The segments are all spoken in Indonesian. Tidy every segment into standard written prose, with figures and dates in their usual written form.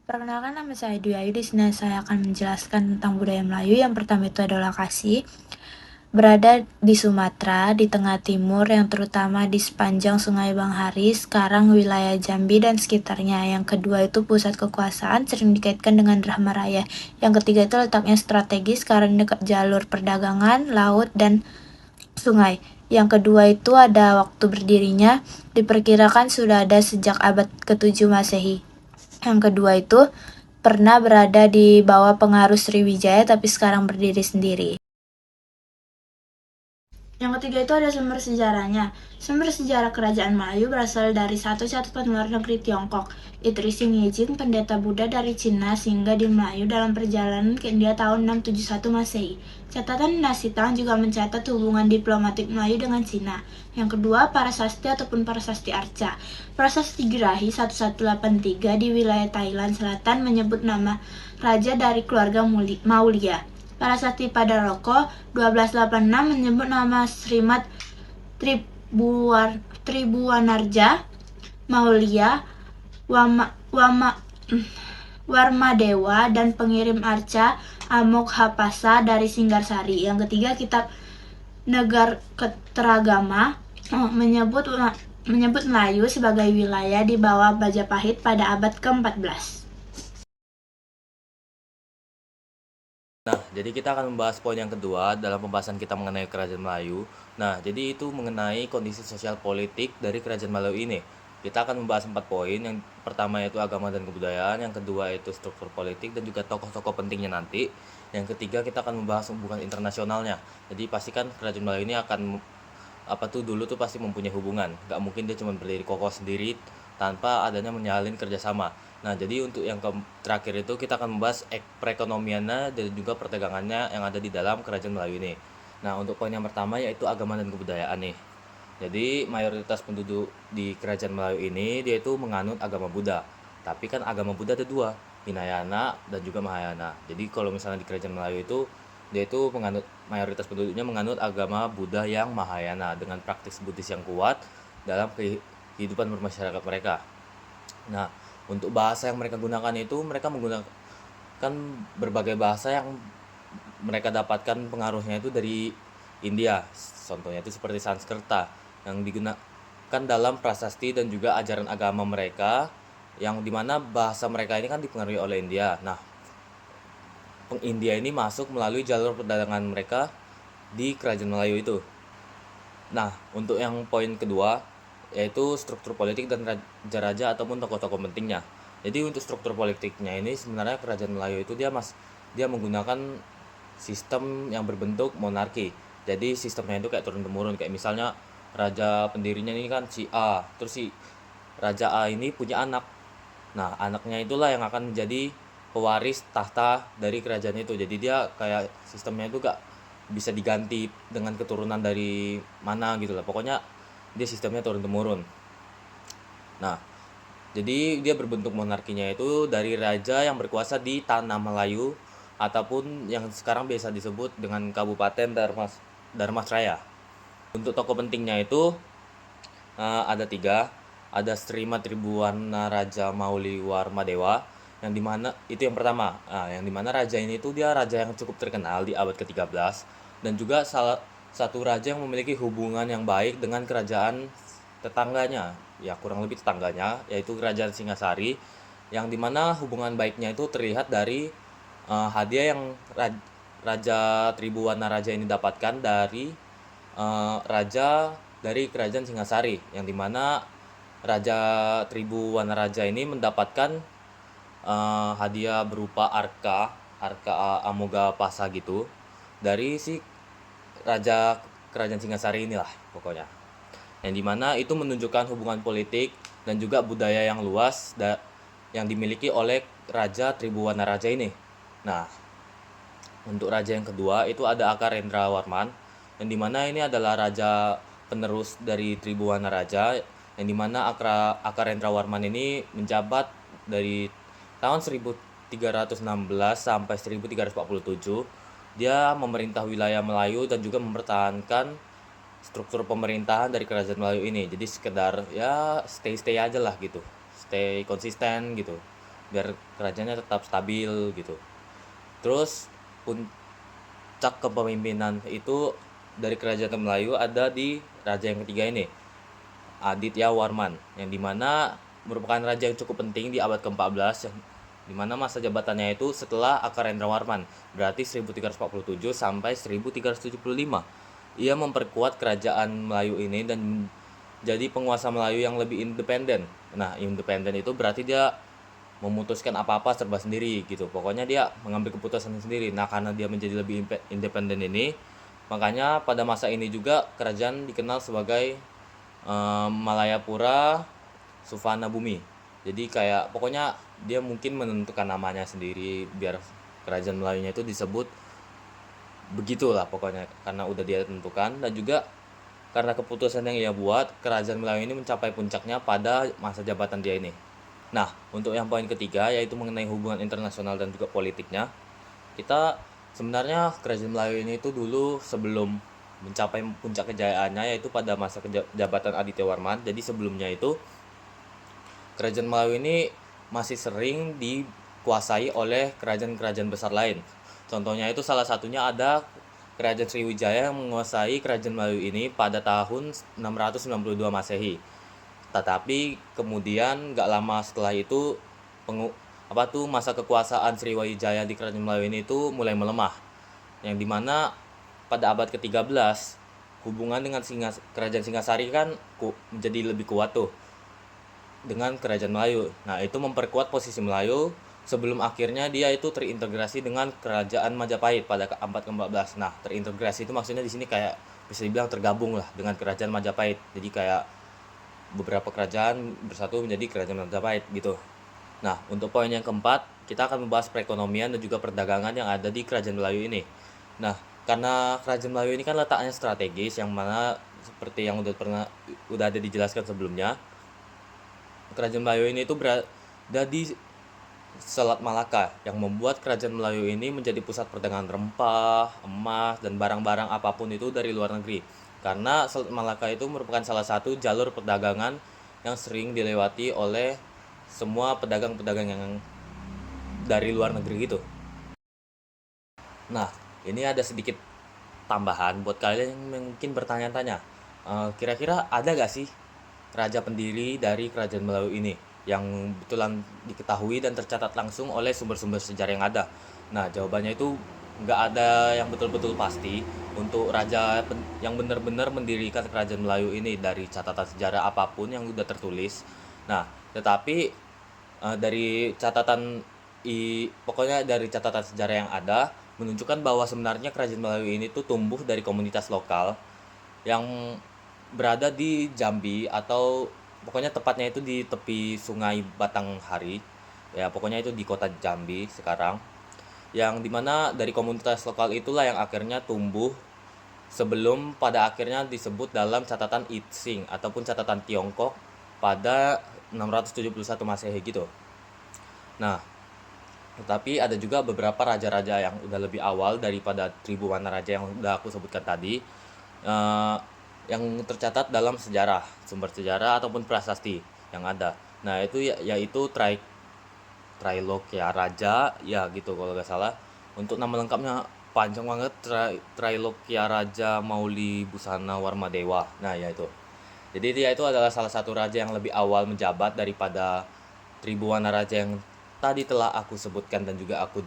Perkenalkan, nama saya Dwi Ayu. Di sini saya akan menjelaskan tentang budaya Melayu. Yang pertama itu adalah kasih. Berada di Sumatera, di tengah timur, yang terutama di sepanjang Sungai Banghari, sekarang wilayah Jambi dan sekitarnya. Yang kedua itu pusat kekuasaan, sering dikaitkan dengan Drama Raya. Yang ketiga itu letaknya strategis karena dekat jalur perdagangan, laut, dan sungai. Yang kedua itu ada waktu berdirinya, diperkirakan sudah ada sejak abad ke-7 Masehi. Yang kedua itu pernah berada di bawah pengaruh Sriwijaya tapi sekarang berdiri sendiri. Yang ketiga itu ada sumber sejarahnya. Sumber sejarah kerajaan Melayu berasal dari satu catatan luar negeri Tiongkok. Itri Singyijin, pendeta Buddha dari Cina sehingga di Melayu dalam perjalanan ke India tahun 671 Masehi. Catatan dinasti Tang juga mencatat hubungan diplomatik Melayu dengan Cina. Yang kedua, Parasasti ataupun Parasasti Arca. Prasasti Gerahi 1183 di wilayah Thailand Selatan menyebut nama raja dari keluarga Maulia. Parasasti Padaroko 1286 menyebut nama Srimat Tribuanarja Maulia Warmadewa dan pengirim arca Amoghapasa dari Singgarsari. Yang ketiga, kitab Negar Keteragama menyebut Melayu sebagai wilayah di bawah Majapahit pada abad ke-14. Nah, jadi kita akan membahas poin yang kedua dalam pembahasan kita mengenai Kerajaan Melayu. Nah, jadi itu mengenai kondisi sosial politik dari Kerajaan Melayu ini. Kita akan membahas 4 poin. Yang pertama yaitu agama dan kebudayaan, yang kedua yaitu struktur politik dan juga tokoh-tokoh pentingnya nanti. Yang ketiga kita akan membahas hubungan internasionalnya. Jadi pastikan Kerajaan Melayu ini akan dulu tuh pasti mempunyai hubungan. Gak mungkin dia cuma berdiri kokoh sendiri tanpa adanya menyalin kerjasama. Nah, jadi untuk yang terakhir itu kita akan membahas perekonomiannya dan juga perdagangannya yang ada di dalam Kerajaan Melayu ini. Nah, untuk poin yang pertama yaitu agama dan kebudayaan nih. Jadi mayoritas penduduk di Kerajaan Melayu ini dia itu menganut agama Buddha. Tapi kan agama Buddha ada dua, Hinayana dan juga Mahayana. Jadi kalau misalnya di Kerajaan Melayu itu dia itu mayoritas penduduknya menganut agama Buddha yang Mahayana dengan praktik Buddhis yang kuat dalam kehidupan bermasyarakat mereka. Nah, untuk bahasa yang mereka gunakan itu mereka menggunakan berbagai bahasa yang mereka dapatkan pengaruhnya itu dari India. Contohnya itu seperti Sanskerta yang digunakan dalam prasasti dan juga ajaran agama mereka, yang dimana bahasa mereka ini kan dipengaruhi oleh India. Nah, India ini masuk melalui jalur perdagangan mereka di Kerajaan Melayu itu. Nah, untuk yang poin kedua yaitu struktur politik dan raja-raja ataupun tokoh-tokoh pentingnya. Jadi untuk struktur politiknya ini sebenarnya Kerajaan Melayu itu dia menggunakan sistem yang berbentuk monarki. Jadi sistemnya itu kayak turun temurun, kayak misalnya raja pendirinya ini kan si A, terus si raja A ini punya anak. Nah, anaknya itulah yang akan menjadi pewaris tahta dari kerajaan itu. Jadi dia kayak sistemnya itu gak bisa diganti dengan keturunan dari mana gitu lah. Pokoknya dia sistemnya turun temurun. Nah, jadi dia berbentuk monarkinya itu dari raja yang berkuasa di tanah Melayu ataupun yang sekarang biasa disebut dengan Kabupaten Darmasraya. Untuk tokoh pentingnya itu ada 3. Ada Sri Tribuana Raja Mauli Warmadewa, yang dimana itu yang pertama. Yang dimana raja ini itu dia raja yang cukup terkenal di abad ke-13 dan juga salah satu raja yang memiliki hubungan yang baik dengan kerajaan tetangganya, ya kurang lebih tetangganya, yaitu kerajaan Singasari, yang dimana hubungan baiknya itu terlihat dari hadiah yang Raja Tribuana Raja ini dapatkan dari raja dari kerajaan Singasari, yang dimana Raja Tribuwana Raja ini mendapatkan hadiah berupa arka Amoghapasa gitu dari si raja kerajaan Singasari inilah pokoknya. Yang dimana itu menunjukkan hubungan politik dan juga budaya yang luas yang dimiliki oleh Raja Tribuwana Raja ini. Nah, untuk raja yang kedua itu ada Akarendra Warman, yang dimana ini adalah raja penerus dari Tribuwana Raja, yang dimana Akarendra Warman ini menjabat dari tahun 1316 sampai 1347. Dia memerintah wilayah Melayu dan juga mempertahankan struktur pemerintahan dari kerajaan Melayu ini. Jadi sekedar ya stay aja lah gitu, stay konsisten gitu. biar kerajaannya tetap stabil gitu. Terus puncak kepemimpinan itu dari kerajaan Melayu ada di raja yang ketiga ini, Aditya Warman, yang dimana merupakan raja yang cukup penting di abad ke-14, yang dimana masa jabatannya itu setelah Akarendra Warman, berarti 1347 sampai 1375. Ia memperkuat kerajaan Melayu ini dan menjadi penguasa Melayu yang lebih independen. Nah, independen itu berarti dia memutuskan apa-apa serba sendiri gitu. Pokoknya dia mengambil keputusan sendiri. Nah, karena dia menjadi lebih independen ini, makanya pada masa ini juga kerajaan dikenal sebagai Malayapura Suvana Bumi. Jadi kayak pokoknya dia mungkin menentukan namanya sendiri biar kerajaan Melayunya itu disebut begitulah pokoknya karena udah dia tentukan. Dan juga karena keputusan yang ia buat, kerajaan Melayu ini mencapai puncaknya pada masa jabatan dia ini. Nah, untuk yang poin ketiga yaitu mengenai hubungan internasional dan juga politiknya. Kita sebenarnya kerajaan Melayu ini itu dulu sebelum mencapai puncak kejayaannya yaitu pada masa jabatan Aditya Warman. Jadi sebelumnya itu kerajaan Melayu ini masih sering dikuasai oleh kerajaan-kerajaan besar lain. Contohnya itu salah satunya ada Kerajaan Sriwijaya yang menguasai kerajaan Melayu ini pada tahun 692 Masehi. Tetapi kemudian gak lama setelah itu masa kekuasaan Sriwijaya di kerajaan Melayu ini itu mulai melemah. Yang dimana pada abad ke-13 hubungan dengan kerajaan Singasari kan menjadi lebih kuat tuh dengan kerajaan Melayu. Nah, itu memperkuat posisi Melayu sebelum akhirnya dia itu terintegrasi dengan kerajaan Majapahit pada abad ke-14. Nah, terintegrasi itu maksudnya di sini kayak bisa dibilang tergabung lah dengan kerajaan Majapahit. Jadi kayak beberapa kerajaan bersatu menjadi kerajaan Majapahit gitu. Nah, untuk poin yang keempat, kita akan membahas perekonomian dan juga perdagangan yang ada di kerajaan Melayu ini. Nah, karena kerajaan Melayu ini kan letaknya strategis yang mana seperti yang udah ada dijelaskan sebelumnya, kerajaan Melayu ini itu berada di Selat Malaka yang membuat kerajaan Melayu ini menjadi pusat perdagangan rempah, emas, dan barang-barang apapun itu dari luar negeri. Karena Selat Malaka itu merupakan salah satu jalur perdagangan yang sering dilewati oleh semua pedagang-pedagang yang dari luar negeri gitu. Nah, ini ada sedikit tambahan buat kalian yang mungkin bertanya-tanya, kira-kira ada gak sih raja pendiri dari kerajaan Melayu ini yang betulan diketahui dan tercatat langsung oleh sumber-sumber sejarah yang ada? Nah, jawabannya itu nggak ada yang betul-betul pasti untuk raja yang benar-benar mendirikan kerajaan Melayu ini dari catatan sejarah apapun yang udah tertulis. Nah, tetapi dari pokoknya dari catatan sejarah yang ada menunjukkan bahwa sebenarnya kerajaan Melayu ini tuh tumbuh dari komunitas lokal yang berada di Jambi atau pokoknya tepatnya itu di tepi Sungai Batanghari. Ya, pokoknya itu di kota Jambi sekarang. Yang dimana dari komunitas lokal itulah yang akhirnya tumbuh sebelum pada akhirnya disebut dalam catatan Itsing ataupun catatan Tiongkok pada 671 Masehi gitu. Nah, tetapi ada juga beberapa raja-raja yang udah lebih awal daripada Tribhuwana Raja yang udah aku sebutkan tadi, eh, yang tercatat dalam sejarah, sumber sejarah ataupun prasasti yang ada. Nah, itu yaitu Trailokia Raja, ya gitu kalau nggak salah. Untuk nama lengkapnya panjang banget, Trailokia Raja Mauli Busana Warmadewa. Nah, ya itu. Jadi dia itu adalah salah satu raja yang lebih awal menjabat daripada Tribhuwana Raja yang tadi telah aku sebutkan dan juga aku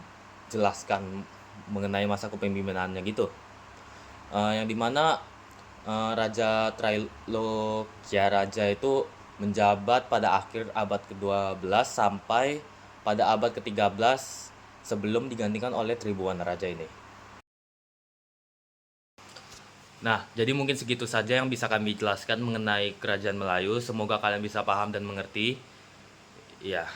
jelaskan mengenai masa kepemimpinannya gitu. Yang dimana Raja Trailokia Raja itu menjabat pada akhir abad ke-12 sampai pada abad ke-13 sebelum digantikan oleh Tribhuwana Raja ini. Nah, jadi mungkin segitu saja yang bisa kami jelaskan mengenai kerajaan Melayu. Semoga kalian bisa paham dan mengerti. Ya.